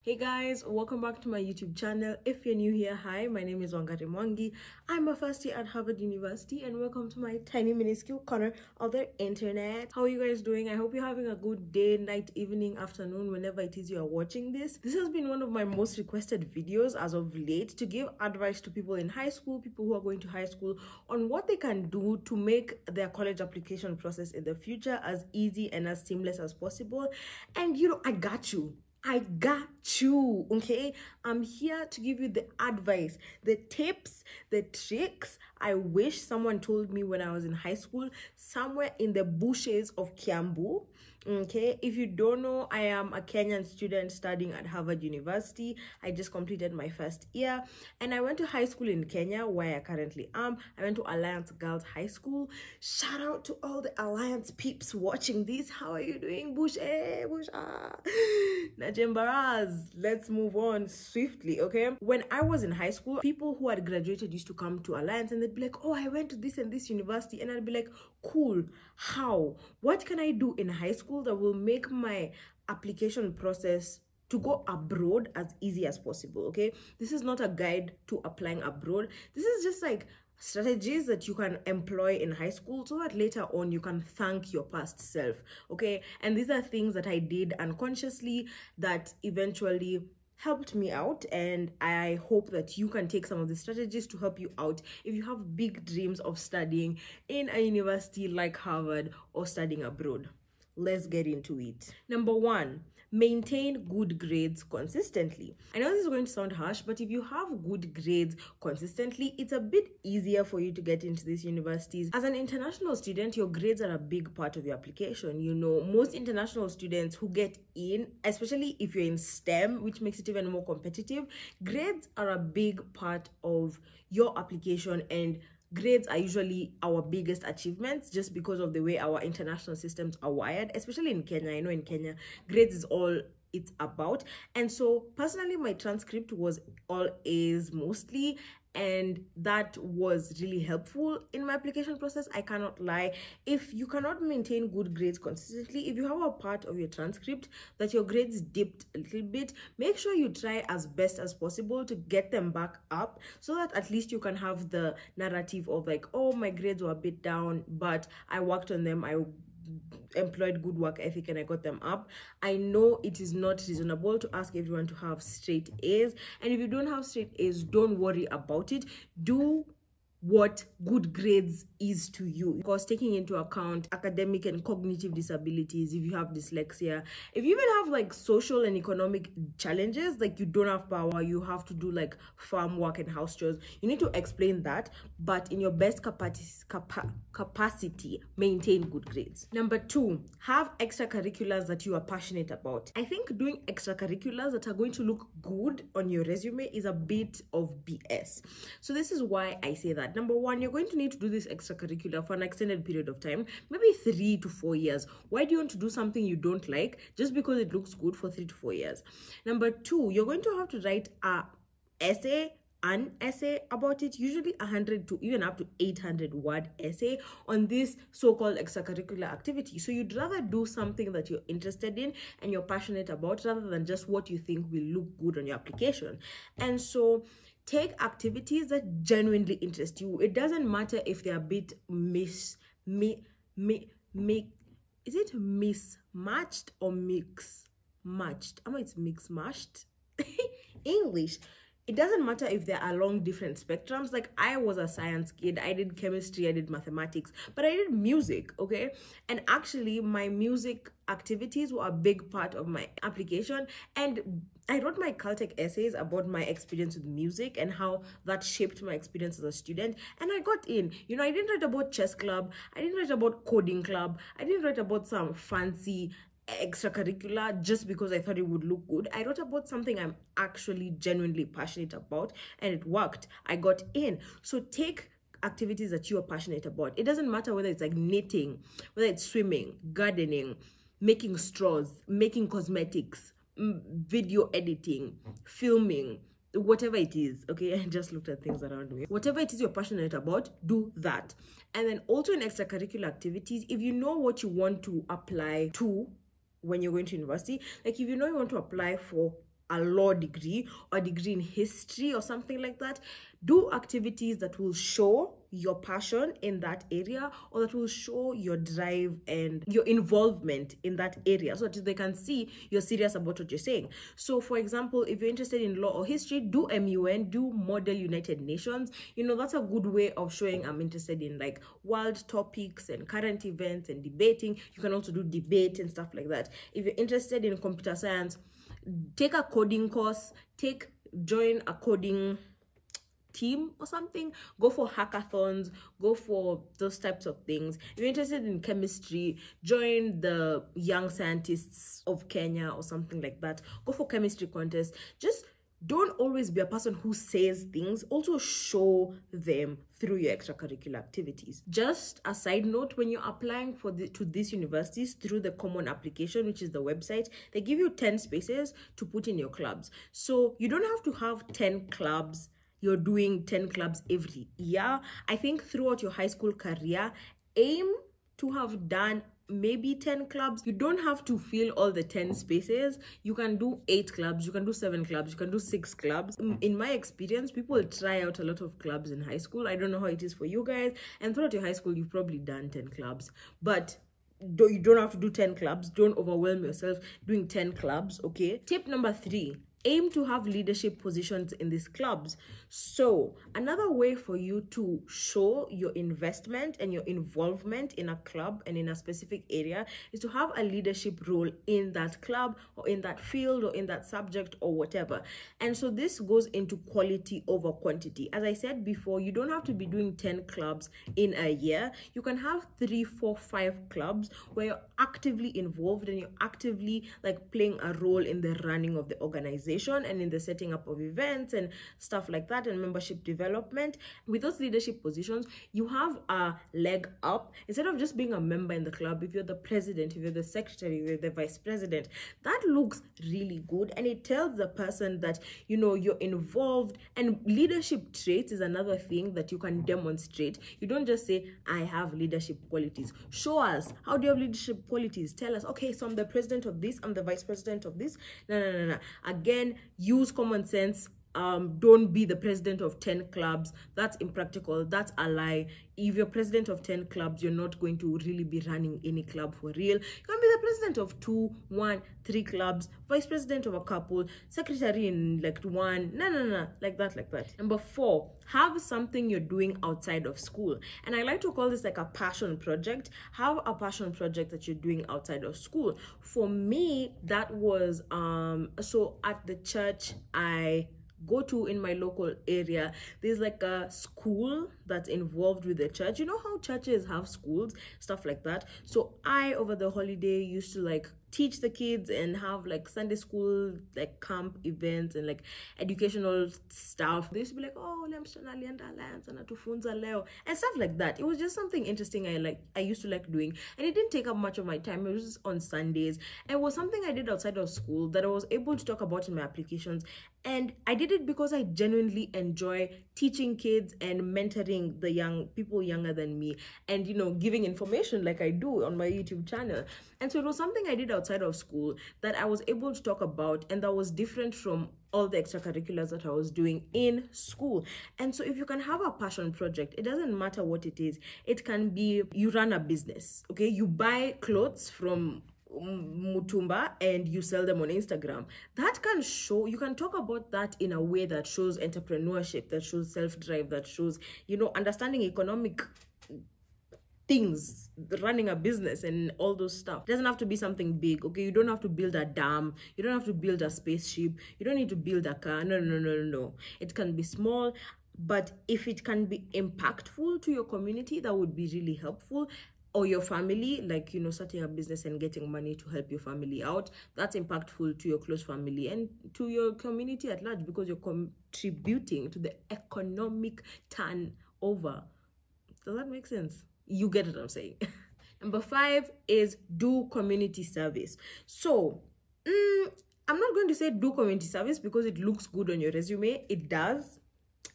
Hey guys, welcome back to my YouTube channel. If you're new here, hi, my name is wangari. I'm a first year at Harvard University and welcome to my tiny minuscule corner of the internet. How are you guys doing? I hope you're having a good day, night, evening, afternoon, whenever it is you are watching this. This has been one of my most requested videos as of late to give advice to people in high school, people who are going to high school, on what they can do to make their college application process in the future as easy and as seamless as possible. And I got you, okay? I'm here to give you the advice, the tips, the tricks I wish someone told me when I was in high school, somewhere in the bushes of Kiambu. Okay, if you don't know, I am a Kenyan student studying at Harvard University. I just completed my first year and I went to high school in Kenya, where I currently am. I went to Alliance Girls High School. Shout out to all the Alliance peeps watching this. How are you doing? Bush, Najembaraz. Let's move on swiftly, okay? When I was in high school, people who had graduated used to come to Alliance and they'd be like, oh, I went to this and this university. And I'd be like, cool, how? What can I do in high school that will make my application process to go abroad as easy as possible? Okay, this is not a guide to applying abroad. This is just like strategies that you can employ in high school so that later on you can thank your past self. Okay, and these are things that I did unconsciously that eventually helped me out, and I hope that you can take some of the strategies to help you out if you have big dreams of studying in a university like Harvard or studying abroad. Let's get into it. Number one, maintain good grades consistently. I know this is going to sound harsh, but if you have good grades consistently, it's a bit easier for you to get into these universities. As an international student, your grades are a big part of your application. Most international students who get in, especially if you're in STEM, which makes it even more competitive, grades are a big part of your application, and grades are usually our biggest achievements just because of the way our international systems are wired, especially in Kenya. I know in Kenya, grades is all it's about. And so personally, my transcript was all A's mostly, and that was really helpful in my application process. I cannot lie. If you cannot maintain good grades consistently, if you have a part of your transcript that your grades dipped a little bit, make sure you try as best as possible to get them back up so that at least you can have the narrative of like, oh, my grades were a bit down, but I worked on them, I employed good work ethic and I got them up. I know it is not reasonable to ask everyone to have straight A's, and if you don't have straight A's, don't worry about it. Do what good grades is to you, because taking into account academic and cognitive disabilities, if you have dyslexia, if you even have like social and economic challenges, like you don't have power, you have to do like farm work and house chores, you need to explain that, but in your best capacity, maintain good grades. Number two, have extracurriculars that you are passionate about. I think doing extracurriculars that are going to look good on your resume is a bit of BS. So this is why I say that. Number one, you're going to need to do this extracurricular for an extended period of time, maybe 3 to 4 years. Why do you want to do something you don't like just because it looks good for 3 to 4 years? Number two, you're going to have to write an essay about it, usually 100 to even up to 800 word essay on this so-called extracurricular activity. So you'd rather do something that you're interested in and you're passionate about rather than just what you think will look good on your application. And so take activities that genuinely interest you. It doesn't matter if they're a bit is it mismatched or mix-matched? I know it's mix-matched. English. It doesn't matter if they're along different spectrums. Like, I was a science kid, I did chemistry, I did mathematics, but I did music, okay? And actually, my music activities were a big part of my application, and I wrote my Caltech essays about my experience with music and how that shaped my experience as a student, and I got in. I didn't write about chess club, I didn't write about coding club, I didn't write about some fancy extracurricular just because I thought it would look good. I wrote about something I'm actually genuinely passionate about, and it worked. I got in. So take activities that you are passionate about. It doesn't matter whether it's like knitting, whether it's swimming, gardening, making straws, making cosmetics, video editing, filming, whatever it is. Okay, I just looked at things around me. Whatever it is you're passionate about, do that. And then also in extracurricular activities, if you know what you want to apply to when you're going to university, like if you know you want to apply for a law degree or a degree in history or something like that. Do activities that will show your passion in that area, or that will show your drive and your involvement in that area, so that they can see you're serious about what you're saying. So for example, if you're interested in law or history, do MUN, do Model United Nations. You know, that's a good way of showing I'm interested in like world topics and current events and debating. You can also do debate and stuff like that. If you're interested in computer science, take a coding course, join a coding team or something, go for hackathons, go for those types of things. If you're interested in chemistry, join the Young Scientists of Kenya or something like that, go for chemistry contests. Just don't always be a person who says things, also show them through your extracurricular activities. Just a side note, when you're applying to these universities through the common application, which is the website, they give you 10 spaces to put in your clubs. So you don't have to have 10 clubs. You're doing 10 clubs every year. I think throughout your high school career, aim to have done maybe 10 clubs. You don't have to fill all the 10 spaces. You can do 8 clubs, you can do 7 clubs, you can do 6 clubs. In my experience, people try out a lot of clubs in high school. I don't know how it is for you guys, and throughout your high school you've probably done 10 clubs, but you don't have to do 10 clubs. Don't overwhelm yourself doing 10 clubs. Okay, tip number 3, aim to have leadership positions in these clubs. So another way for you to show your investment and your involvement in a club and in a specific area is to have a leadership role in that club or in that field or in that subject or whatever. And so this goes into quality over quantity. As I said before, you don't have to be doing 10 clubs in a year. You can have 3, 4, 5 clubs where you're actively involved and you're actively like playing a role in the running of the organization and in the setting up of events and stuff like that, and membership development. With those leadership positions, you have a leg up. Instead of just being a member in the club, if you're the president, if you're the secretary, if you're the vice president, that looks really good, and it tells the person that, you know, you're involved. And leadership traits is another thing that you can demonstrate. You don't just say, I have leadership qualities. Show us, how do you have leadership qualities? Tell us, okay, so I'm the president of this, I'm the vice president of this. No. Again, use common sense. Don't be the president of 10 clubs. That's impractical. That's a lie. If you're president of 10 clubs, you're not going to really be running any club for real. You can be the president of 2, 1, 3 clubs, vice president of a couple, secretary in like 1. No, like that. Number 4, have something you're doing outside of school. And I like to call this like a passion project. Have a passion project that you're doing outside of school. For me, that was so at the church I go to in my local area, there's like a school that's involved with the church. You know how churches have schools, stuff like that. So I, over the holiday, used to like teach the kids and have like Sunday school like camp events and like educational stuff. They used to be like, oh, and stuff like that. It was just something interesting I used to like doing, and it didn't take up much of my time. It was just on Sundays, and it was something I did outside of school that I was able to talk about in my applications. And I did it because I genuinely enjoy teaching kids and mentoring the young people younger than me, and, you know, giving information like I do on my YouTube channel. And so it was something I did outside of school that I was able to talk about, and that was different from all the extracurriculars that I was doing in school. And so if you can have a passion project, it doesn't matter what it is. It can be you run a business, okay? You buy clothes from Mutumba and you sell them on Instagram. That can show, you can talk about that in a way that shows entrepreneurship, that shows self-drive, that shows, you know, understanding economic things, running a business and all those stuff. It doesn't have to be something big, okay? You don't have to build a dam, you don't have to build a spaceship, you don't need to build a car. No. It can be small, but if it can be impactful to your community, that would be really helpful. Or your family, like, you know, starting a business and getting money to help your family out, that's impactful to your close family and to your community at large, because you're contributing to the economic turnover. Does that make sense? You get what I'm saying. Number 5 is do community service. So I'm not going to say do community service because it looks good on your resume. It does.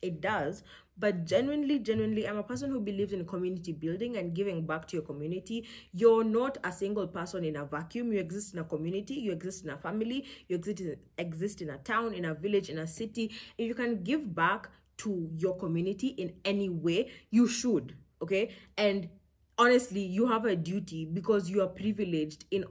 It does. But genuinely, I'm a person who believes in community building and giving back to your community. You're not a single person in a vacuum. You exist in a community, you exist in a family, you exist in a town, in a village, in a city. If you can give back to your community in any way, you should, okay? And honestly, you have a duty because you are privileged in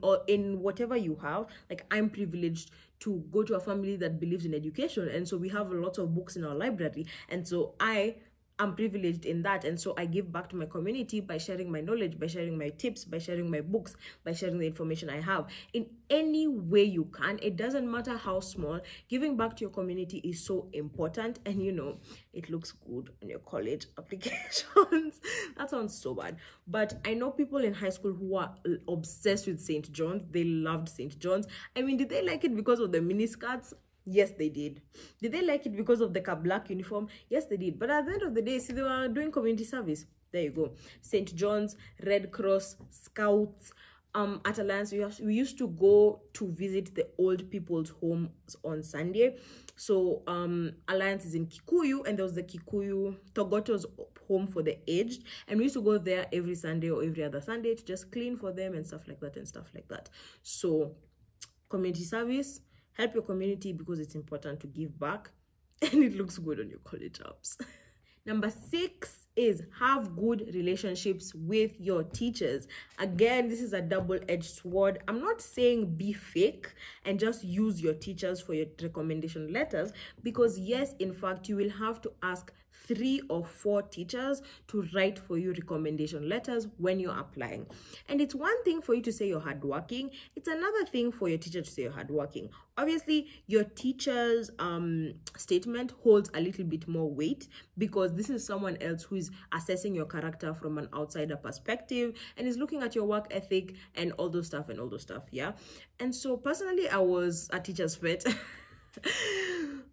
whatever you have. Like, I'm privileged to go to a family that believes in education, and so we have a lot of books in our library, and so I am privileged in that. And so I give back to my community by sharing my knowledge, by sharing my tips, by sharing my books, by sharing the information I have in any way you can. It doesn't matter how small. Giving back to your community is so important, and you know, it looks good on your college applications. That sounds so bad, but I know people in high school who are obsessed with St. John's. They loved St. John's. I mean, did they like it because of the miniskirts? Yes, they did. Did they like it because of the black uniform? Yes, they did. But at the end of the day, see, they were doing community service. There you go. St. John's, Red Cross, Scouts. At Alliance, we used to go to visit the old people's homes on Sunday. So Alliance is in Kikuyu, and there was the Kikuyu Togoto's home for the aged, and we used to go there every Sunday or every other Sunday to just clean for them and stuff like that. So community service, help your community because it's important to give back, and it looks good on your college apps. Number 6 is have good relationships with your teachers. Again, this is a double-edged sword. I'm not saying be fake and just use your teachers for your recommendation letters, because yes, in fact, you will have to ask 3 or 4 teachers to write for you recommendation letters when you're applying. And it's one thing for you to say you're hardworking. It's another thing for your teacher to say you're hardworking. Obviously, your teacher's statement holds a little bit more weight because this is someone else who is assessing your character from an outsider perspective and is looking at your work ethic and all those stuff, yeah? And so personally, I was a teacher's pet.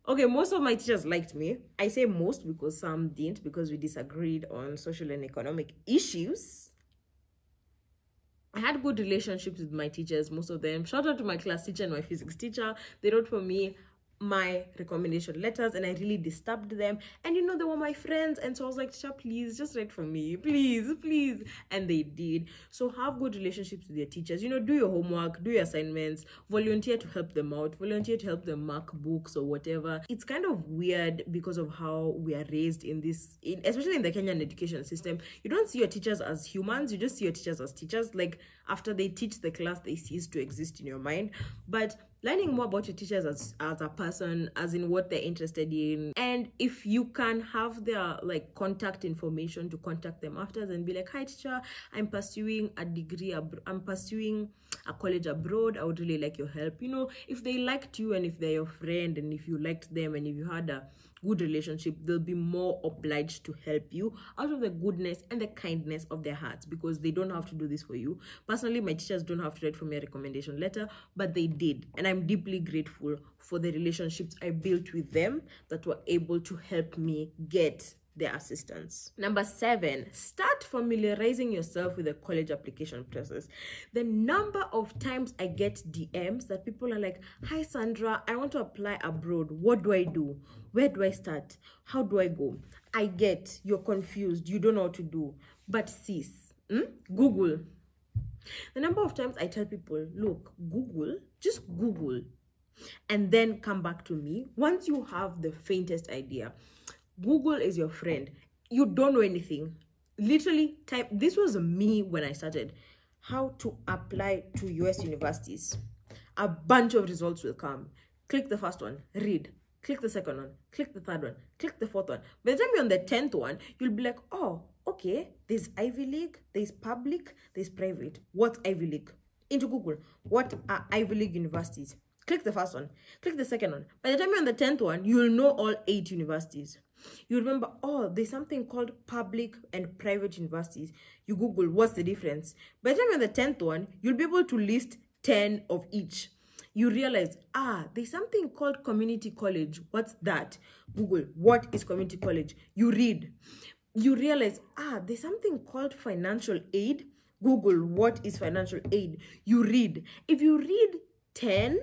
Okay, most of my teachers liked me. I say most because some didn't, because we disagreed on social and economic issues. I had good relationships with my teachers, most of them. Shout out to my class teacher and my physics teacher. They wrote for me my recommendation letters, and I really disturbed them. And you know, they were my friends, and so I was like, teacher, please just write for me, please. And they did. So have good relationships with your teachers. You know, do your homework, do your assignments, volunteer to help them out, volunteer to help them mark books or whatever. It's kind of weird because of how we are raised in this, especially in the Kenyan education system. You don't see your teachers as humans, you just see your teachers as teachers. Like, after they teach the class, they cease to exist in your mind. But learning more about your teachers as a person, as in what they're interested in, and if you can have their like contact information to contact them after and be like, hi teacher, I'm pursuing a degree, I'm pursuing a college abroad, I would really like your help. You know, if they liked you and if they're your friend and if you liked them and if you had a good relationship, they'll be more obliged to help you out of the goodness and the kindness of their hearts, because they don't have to do this for you. Personally, my teachers don't have to write for me a recommendation letter, but they did, and I'm deeply grateful for the relationships I built with them that were able to help me get their assistance. Number 7, start familiarizing yourself with the college application process. The number of times I get DMs that people are like, hi Sandra, I want to apply abroad. What do I do? Where do I start? How do I go? I get you're confused, you don't know what to do. But sis, Google. The number of times I tell people, look, Google, just Google, and then come back to me once you have the faintest idea. Google is your friend. You don't know anything. Literally type, this was me when I started, how to apply to US universities. A bunch of results will come. Click the first one, read. Click the second one, click the third one, click the fourth one. By the time you're on the 10th one, you'll be like, oh, okay, there's Ivy League, there's public, there's private. What's Ivy League? Into Google, what are Ivy League universities? Click the first one, click the second one. By the time you're on the 10th one, you'll know all 8 universities. You remember, oh, there's something called public and private universities. You Google, what's the difference? By the time you're on the 10th one, you'll be able to list 10 of each. You realize, there's something called community college. What's that? Google, what is community college? You read. You realize, there's something called financial aid. Google, what is financial aid? You read. If you read 10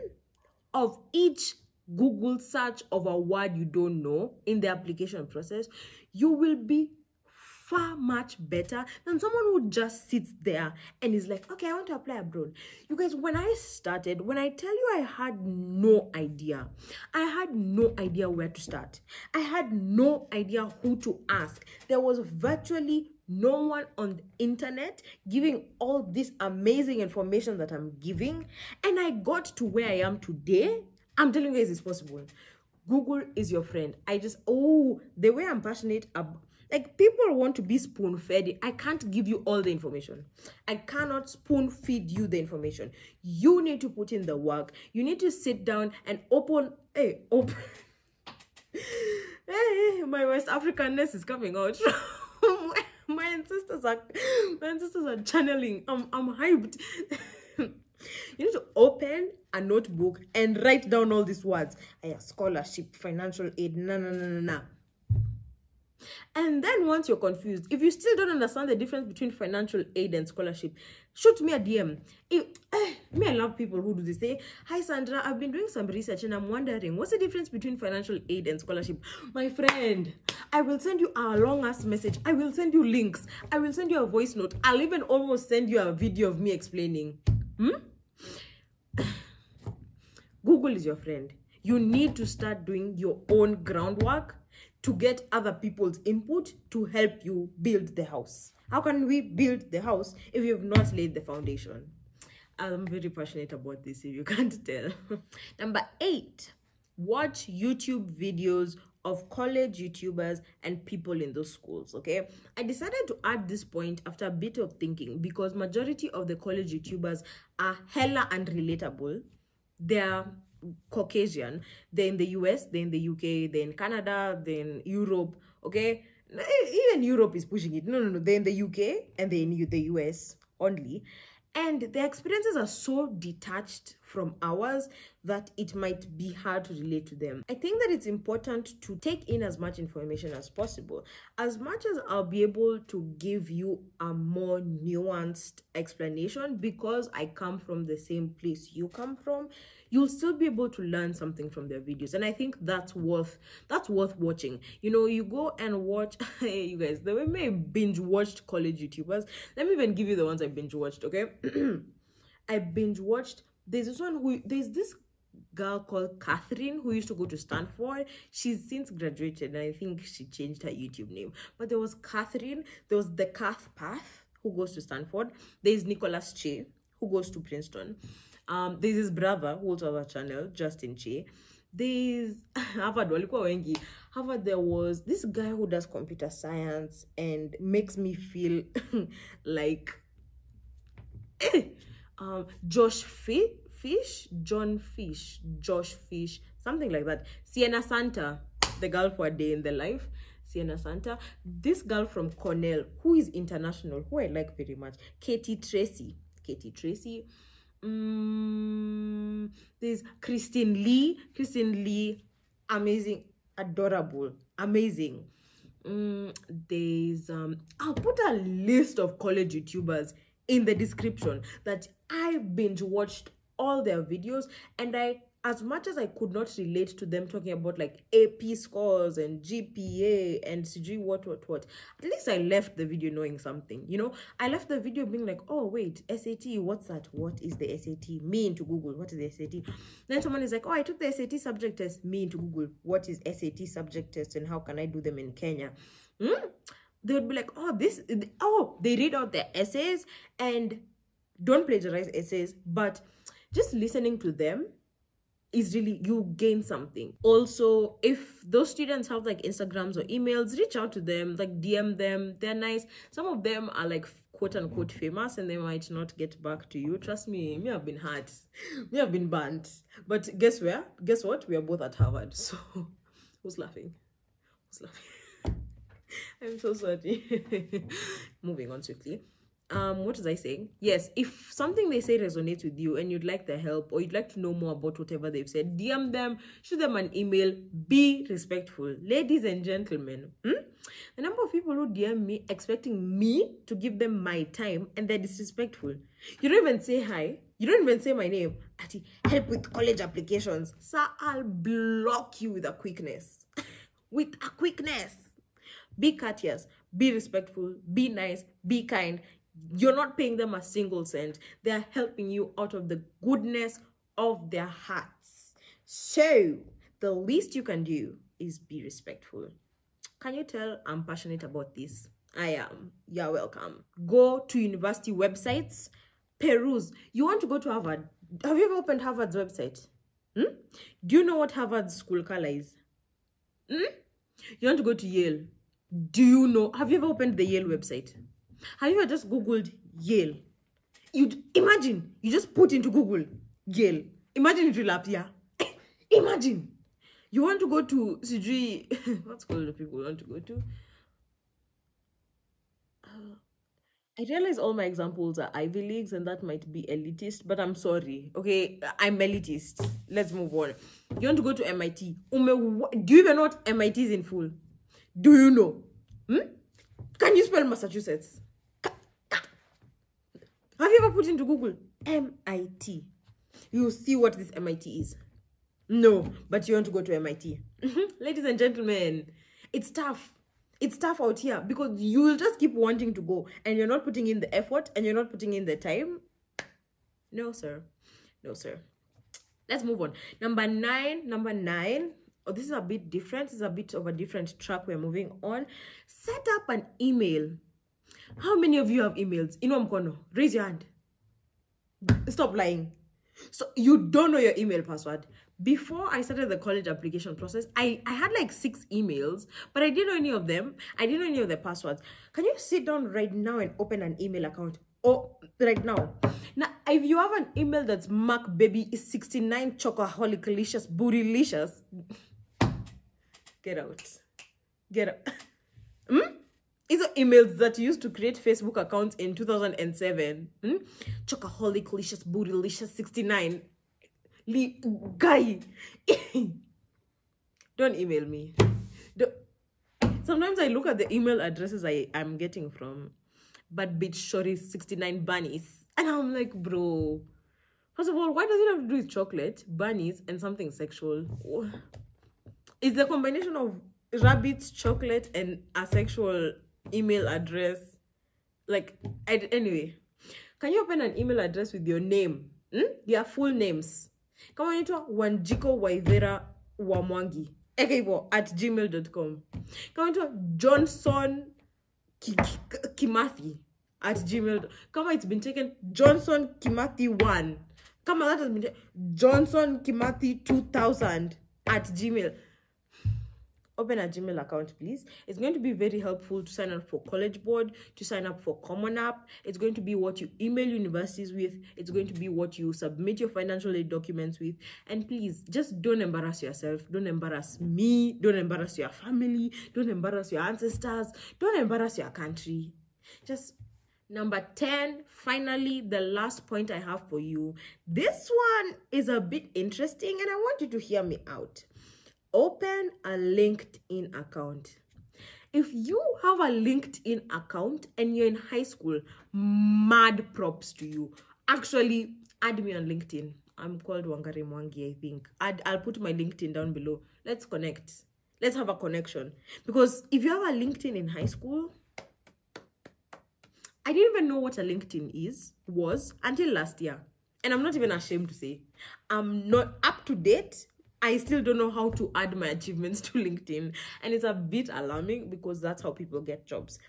of each Google search of a word you don't know in the application process, you will be far much better than someone who just sits there and is like, okay, I want to apply abroad. You guys, when I started, when I tell you I had no idea, I had no idea where to start. I had no idea who to ask. There was virtually no one on the internet giving all this amazing information that I'm giving. And I got to where I am today. I'm telling you guys, it's possible. Google is your friend. The way I'm passionate about, like, people want to be spoon-fed. I can't give you all the information. I cannot spoon-feed you the information. You need to put in the work. You need to sit down and open. Hey, my West Africanness is coming out. my ancestors are channeling. I'm hyped. You need to open a notebook and write down all these words. Scholarship, financial aid, nah. And then once you're confused, if you still don't understand the difference between financial aid and scholarship, shoot me a DM. I love people who do this. Say, hi Sandra, I've been doing some research and I'm wondering, what's the difference between financial aid and scholarship? My friend, I will send you a long-ass message. I will send you links. I will send you a voice note. I'll even almost send you a video of me explaining. Google is your friend. You need to start doing your own groundwork to get other people's input to help you build the house. How can we build the house if you've not laid the foundation? I'm very passionate about this, if you can't tell. Number 8, watch YouTube videos of college YouTubers and people in those schools, okay? I decided to add this point after a bit of thinking because majority of the college YouTubers are hella unrelatable. They're Caucasian. They're in the US, they're in the UK, they're in Canada, they're in Europe, okay? Even Europe is pushing it. No, they're in the UK and they're in the US only. And their experiences are so detached from ours that it might be hard to relate to them. I think that it's important to take in as much information as possible. As much as I'll be able to give you a more nuanced explanation because I come from the same place you come from, you'll still be able to learn something from their videos. And I think that's worth watching. You know, you go and watch, hey, you guys, the way I binge watched college YouTubers. Let me even give you the ones I binge watched, okay? I binge watched, there's this girl called Catherine who used to go to Stanford. She's since graduated and I think she changed her YouTube name. But there was Catherine, there was the Kath Path who goes to Stanford. There's Nicholas Che who goes to Princeton. There's his brother who also has a channel, Justin Che. There's Harvard, there was this guy who does computer science and makes me feel like Josh Fish, something like that. Sienna Santa, the girl for A Day in the Life. Sienna Santa. This girl from Cornell, who is international, who I like very much. Katie Tracy. There's Christine Lee, amazing, adorable, amazing. There's I'll put a list of college YouTubers in the description that I binge watched all their videos, and as much as I could not relate to them talking about like AP scores and GPA and CG what, at least I left the video knowing something, you know? I left the video being like, oh wait, SAT, what's that? What is the SAT? Me into Google, what is the SAT? Then someone is like, oh, I took the SAT subject test. Me into Google, what is SAT subject test and how can I do them in Kenya? They would be like, they read out their essays, and don't plagiarize essays, but just listening to them is really, you gain something. Also, if those students have like Instagrams or emails, reach out to them, like DM them. They're nice. Some of them are like quote unquote famous and they might not get back to you. Trust me, me have been hurt, me have been burnt. But guess what, we are both at Harvard. So who's laughing? I'm so sorry. Moving on swiftly. What was I saying? Yes, if something they say resonates with you and you'd like their help or you'd like to know more about whatever they've said, DM them, shoot them an email. Be respectful, ladies and gentlemen. The number of people who DM me expecting me to give them my time and they're disrespectful. You don't even say hi. You don't even say my name. Ati, help with college applications. Sir, I'll block you with a quickness. With a quickness. Be courteous, be respectful, be nice, be kind. You're not paying them a single cent. They're helping you out of the goodness of their hearts. So, the least you can do is be respectful. Can you tell I'm passionate about this? I am. You're welcome. Go to university websites, peruse. You want to go to Harvard? Have you ever opened Harvard's website? Do you know what Harvard's school color is? You want to go to Yale? Do you know? Have you ever opened the Yale website? Have you ever just Googled Yale? Imagine, you just put into Google Yale. Imagine it will appear. Imagine. You want to go to Sijui, what school do people want to go to? I realize all my examples are Ivy Leagues and that might be elitist, but I'm sorry. Okay, I'm elitist. Let's move on. You want to go to MIT? Do you even know what MIT is in full? Do you know? Can you spell Massachusetts? Have you ever put into Google MIT? You'll see what this MIT is. No, but you want to go to MIT. Ladies and gentlemen, it's tough. It's tough out here because you will just keep wanting to go and you're not putting in the effort and you're not putting in the time. No, sir. No, sir. Let's move on. Number nine. Oh, this is a bit different. This is a bit of a different track we're moving on. Set up an email. How many of you have emails? Mkono, raise your hand. Stop lying. So you don't know your email password. Before I started the college application process, I had like 6 emails, but I didn't know any of them. I didn't know any of the passwords. Can you sit down right now and open an email account? Oh, right now. Now, if you have an email that's Mac Baby is 69 chocoholicalicious bootylicious, get out. Get out. These are emails that you used to create Facebook accounts in 2007. Chocoholicalicious bootylicious 69. Guy. Don't email me. Sometimes I look at the email addresses I'm getting from Bad Bitch Shorty 69 bunnies. And I'm like, bro. First of all, why does it have to do with chocolate, bunnies, and something sexual? It's the combination of rabbits, chocolate, and a sexual email address. Like, anyway. Can you open an email address with your name? Your full names. Come on, Wanjiko Waivera Wamwangi. at gmail.com. Come on, Johnson Kimathi at gmail. Come on, it's been taken. Johnson Kimathi 1. Come on, that has been taken. Johnson Kimathi 2000 at gmail. Open a Gmail account, please. It's going to be very helpful to sign up for College Board, to sign up for Common App. It's going to be what you email universities with. It's going to be what you submit your financial aid documents with. And please, just don't embarrass yourself. Don't embarrass me. Don't embarrass your family. Don't embarrass your ancestors. Don't embarrass your country. Just number 10, finally, the last point I have for you. This one is a bit interesting and I want you to hear me out. Open a LinkedIn account. If you have a LinkedIn account and you're in high school, mad props to you. Actually, add me on LinkedIn. I'm called Wangari, I think. I'll put my LinkedIn down below. Let's connect. Let's have a connection. Because if you have a LinkedIn in high school, I didn't even know what a LinkedIn was until last year. And I'm not even ashamed to say. I'm not up to date. I still don't know how to add my achievements to LinkedIn. And it's a bit alarming because that's how people get jobs.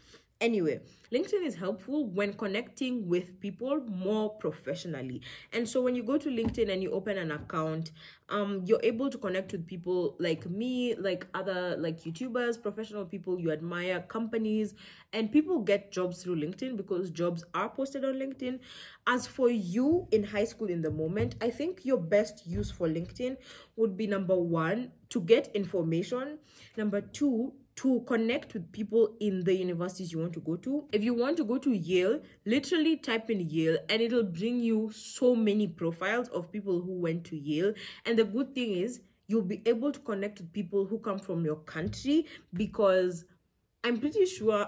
Anyway, LinkedIn is helpful when connecting with people more professionally. And so when you go to LinkedIn and you open an account, you're able to connect with people like me, like other like YouTubers, professional people you admire, companies, and people get jobs through LinkedIn because jobs are posted on LinkedIn. As for you in high school in the moment, I think your best use for LinkedIn would be number 1, to get information. Number 2, to connect with people in the universities you want to go to. If you want to go to Yale, literally type in Yale and it'll bring you so many profiles of people who went to Yale. And the good thing is you'll be able to connect with people who come from your country because I'm pretty sure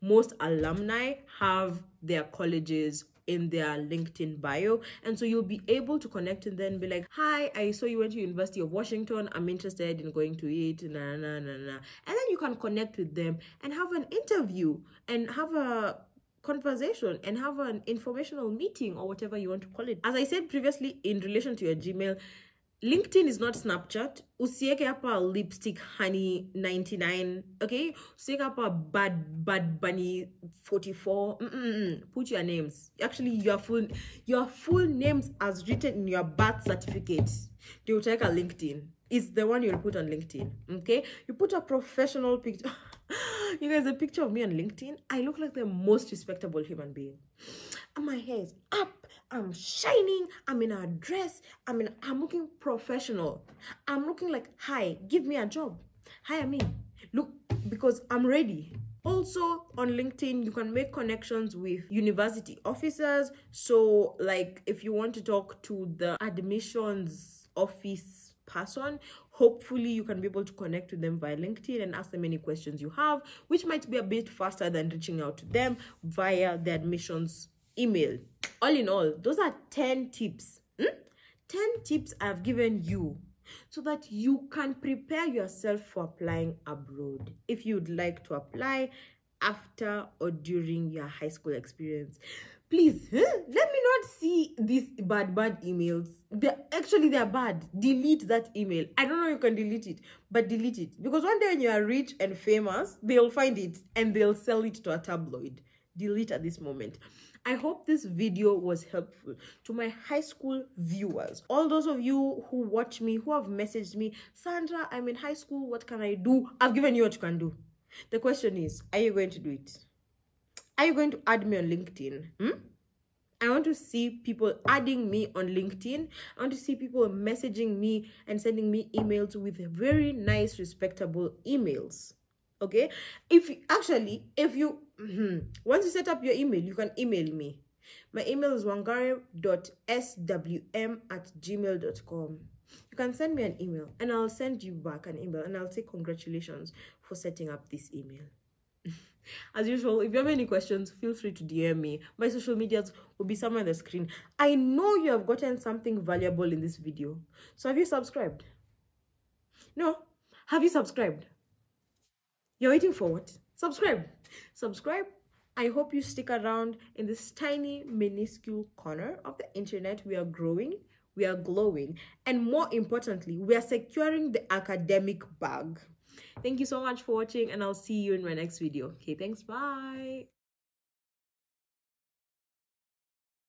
most alumni have their colleges in their LinkedIn bio. And so you'll be able to connect and then be like, hi, I saw you went to University of Washington. I'm interested in going to it. Nah, nah, nah, nah. And then you can connect with them and have an interview and have a conversation and have an informational meeting or whatever you want to call it. As I said previously, in relation to your Gmail, LinkedIn is not Snapchat. Usieke hapa lipstick honey 99, okay? Usieke hapa bad bunny 44. Put your names. Actually, your full names as written in your birth certificate. You take a LinkedIn. It's the one you'll put on LinkedIn, okay? You put a professional picture. You guys, a picture of me on LinkedIn, I look like the most respectable human being. And my hair is up, I'm shining, I'm in a dress, I'm looking professional. I'm looking like, hi, give me a job. Hire me. Look, because I'm ready. Also, on LinkedIn, you can make connections with university officers. So, like, if you want to talk to the admissions office person, hopefully you can be able to connect with them via LinkedIn and ask them any questions you have, which might be a bit faster than reaching out to them via the admissions email. All in all, those are 10 tips. 10 tips I've given you so that you can prepare yourself for applying abroad if you'd like to apply after or during your high school experience. Please, let me not see these bad emails. They're bad. Delete that email. I don't know you can delete it, but delete it. Because one day when you are rich and famous, they'll find it and they'll sell it to a tabloid. Delete at this moment. I hope this video was helpful to my high school viewers. All those of you who watch me, who have messaged me, Sandra, I'm in high school, what can I do? I've given you what you can do. The question is, are you going to do it? Are you going to add me on LinkedIn? I want to see people adding me on LinkedIn. I want to see people messaging me and sending me emails with very nice, respectable emails. Okay? If you once you set up your email, you can email me. My email is wangari.swm@gmail.com. You can send me an email and I'll send you back an email and I'll say congratulations for setting up this email. As usual, if you have any questions, feel free to DM me. My social medias will be somewhere on the screen. I know you have gotten something valuable in this video. So have you subscribed? No? Have you subscribed? You're waiting for what? Subscribe. Subscribe. I hope you stick around in this tiny, minuscule corner of the internet. We are growing. We are glowing. And more importantly, we are securing the academic bag. Thank you so much for watching and I'll see you in my next video. Okay, thanks. Bye.